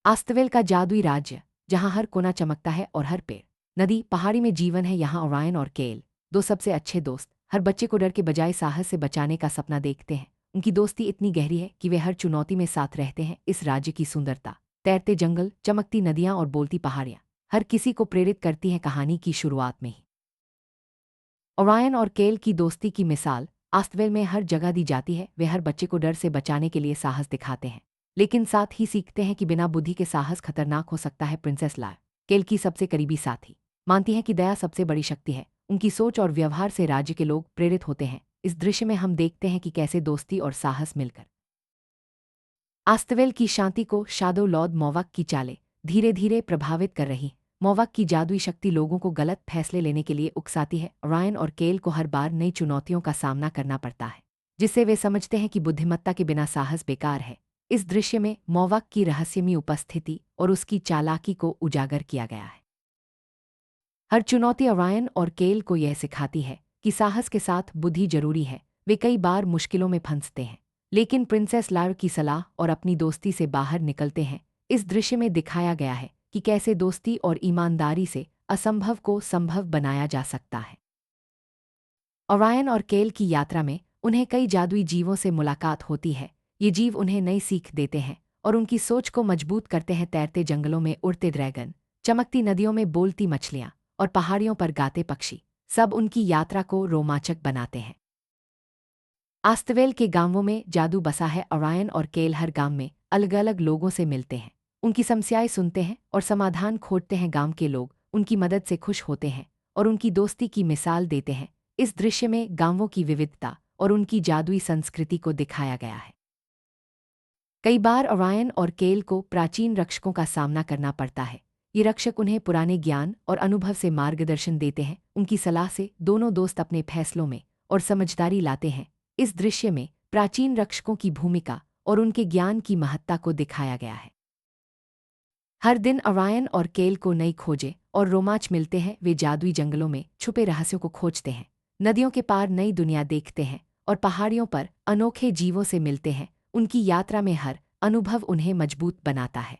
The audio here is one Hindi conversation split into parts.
आस्तवेल का जादुई राज्य, जहां हर कोना चमकता है और हर पेड़, नदी, पहाड़ी में जीवन है। यहाँ ओरायन और केल, दो सबसे अच्छे दोस्त, हर बच्चे को डर के बजाय साहस से बचाने का सपना देखते हैं। उनकी दोस्ती इतनी गहरी है कि वे हर चुनौती में साथ रहते हैं। इस राज्य की सुंदरता, तैरते जंगल, चमकती नदियां और बोलती पहाड़ियां, हर किसी को प्रेरित करती हैं। कहानी की शुरुआत में ही ओरायन और केल की दोस्ती की मिसाल आस्तवेल में हर जगह दी जाती है। वे हर बच्चे को डर से बचाने के लिए साहस दिखाते हैं, लेकिन साथ ही सीखते हैं कि बिना बुद्धि के साहस खतरनाक हो सकता है। प्रिंसेस लायर, केल की सबसे करीबी साथी, मानती हैं कि दया सबसे बड़ी शक्ति है। उनकी सोच और व्यवहार से राज्य के लोग प्रेरित होते हैं। इस दृश्य में हम देखते हैं कि कैसे दोस्ती और साहस मिलकर आस्तवेल की शांति को शाडो लॉर्ड मोवाक की चालें धीरे धीरे प्रभावित कर रही। मोवाक की जादुई शक्ति लोगों को गलत फैसले लेने के लिए उकसाती है। ओरायन और केल को हर बार नई चुनौतियों का सामना करना पड़ता है, जिससे वे समझते हैं कि बुद्धिमत्ता के बिना साहस बेकार है। इस दृश्य में मोवाक की रहस्यमयी उपस्थिति और उसकी चालाकी को उजागर किया गया है। हर चुनौती ओरायन और केल को यह सिखाती है कि साहस के साथ बुद्धि जरूरी है। वे कई बार मुश्किलों में फंसते हैं, लेकिन प्रिंसेस लायर की सलाह और अपनी दोस्ती से बाहर निकलते हैं। इस दृश्य में दिखाया गया है कि कैसे दोस्ती और ईमानदारी से असंभव को संभव बनाया जा सकता है। ओरायन और केल की यात्रा में उन्हें कई जादुई जीवों से मुलाकात होती है। ये जीव उन्हें नई सीख देते हैं और उनकी सोच को मजबूत करते हैं। तैरते जंगलों में उड़ते ड्रैगन, चमकती नदियों में बोलती मछलियां और पहाड़ियों पर गाते पक्षी, सब उनकी यात्रा को रोमांचक बनाते हैं। आस्तवेल के गांवों में जादू बसा है। ओरायन और केल हर गांव में अलग अलग लोगों से मिलते हैं, उनकी समस्याएं सुनते हैं और समाधान खोजते हैं। गांव के लोग उनकी मदद से खुश होते हैं और उनकी दोस्ती की मिसाल देते हैं। इस दृश्य में गांवों की विविधता और उनकी जादुई संस्कृति को दिखाया गया है। कई बार ओरायन और केल को प्राचीन रक्षकों का सामना करना पड़ता है। ये रक्षक उन्हें पुराने ज्ञान और अनुभव से मार्गदर्शन देते हैं। उनकी सलाह से दोनों दोस्त अपने फैसलों में और समझदारी लाते हैं। इस दृश्य में प्राचीन रक्षकों की भूमिका और उनके ज्ञान की महत्ता को दिखाया गया है। हर दिन ओरायन और केल को नई खोजें और रोमांच मिलते हैं। वे जादुई जंगलों में छुपे रहस्यों को खोजते हैं, नदियों के पार नई दुनिया देखते हैं और पहाड़ियों पर अनोखे जीवों से मिलते हैं। उनकी यात्रा में हर अनुभव उन्हें मजबूत बनाता है।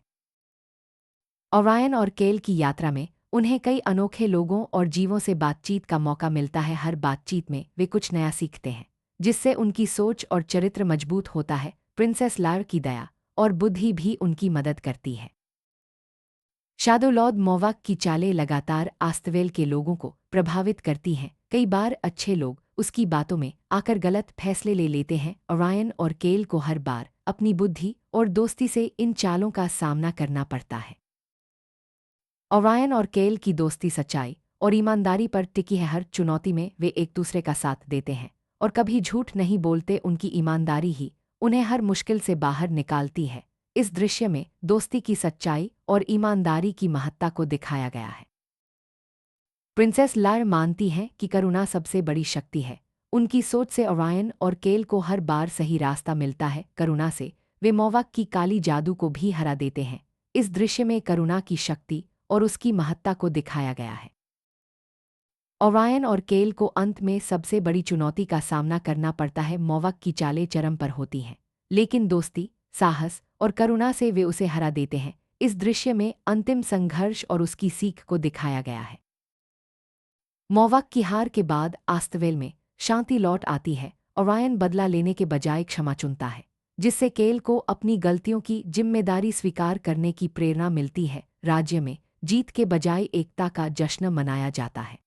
ओरायन और केल की यात्रा में उन्हें कई अनोखे लोगों और जीवों से बातचीत का मौका मिलता है। हर बातचीत में वे कुछ नया सीखते हैं, जिससे उनकी सोच और चरित्र मजबूत होता है। प्रिंसेस लायर की दया और बुद्धि भी उनकी मदद करती है। शाडो लॉर्ड मोवाक की चालें लगातार आस्तवेल के लोगों को प्रभावित करती हैं। कई बार अच्छे लोग उसकी बातों में आकर गलत फैसले ले लेते हैं। ओरायन और केल को हर बार अपनी बुद्धि और दोस्ती से इन चालों का सामना करना पड़ता है। ओरायन और केल की दोस्ती सच्चाई और ईमानदारी पर टिकी है। हर चुनौती में वे एक दूसरे का साथ देते हैं और कभी झूठ नहीं बोलते। उनकी ईमानदारी ही उन्हें हर मुश्किल से बाहर निकालती है। इस दृश्य में दोस्ती की सच्चाई और ईमानदारी की महत्ता को दिखाया गया है। प्रिंसेस लायर मानती हैं कि करुणा सबसे बड़ी शक्ति है। उनकी सोच से ओरायन और केल को हर बार सही रास्ता मिलता है। करुणा से वे मोवाक की काली जादू को भी हरा देते हैं। इस दृश्य में करुणा की शक्ति और उसकी महत्ता को दिखाया गया है। ओरायन और केल को अंत में सबसे बड़ी चुनौती का सामना करना पड़ता है। मोवाक की चालें चरम पर होती हैं, लेकिन दोस्ती, साहस और करुणा से वे उसे हरा देते हैं। इस दृश्य में अंतिम संघर्ष और उसकी सीख को दिखाया गया है। मोवाक की हार के बाद आस्तवेल में शांति लौट आती है। ओरायन बदला लेने के बजाय क्षमा चुनता है, जिससे केल को अपनी गलतियों की जिम्मेदारी स्वीकार करने की प्रेरणा मिलती है। राज्य में जीत के बजाय एकता का जश्न मनाया जाता है।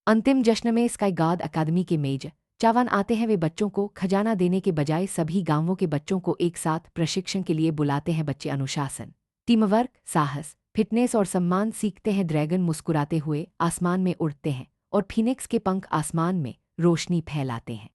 अंतिम जश्न में स्काई गार्ड अकादमी के मेजर चावान आते हैं। वे बच्चों को खजाना देने के बजाय सभी गांवों के बच्चों को एक साथ प्रशिक्षण के लिए बुलाते हैं। बच्चे अनुशासन, टीम वर्क, साहस, फिटनेस और सम्मान सीखते हैं। ड्रैगन मुस्कुराते हुए आसमान में उड़ते हैं और फीनिक्स के पंख आसमान में रोशनी फैलाते हैं।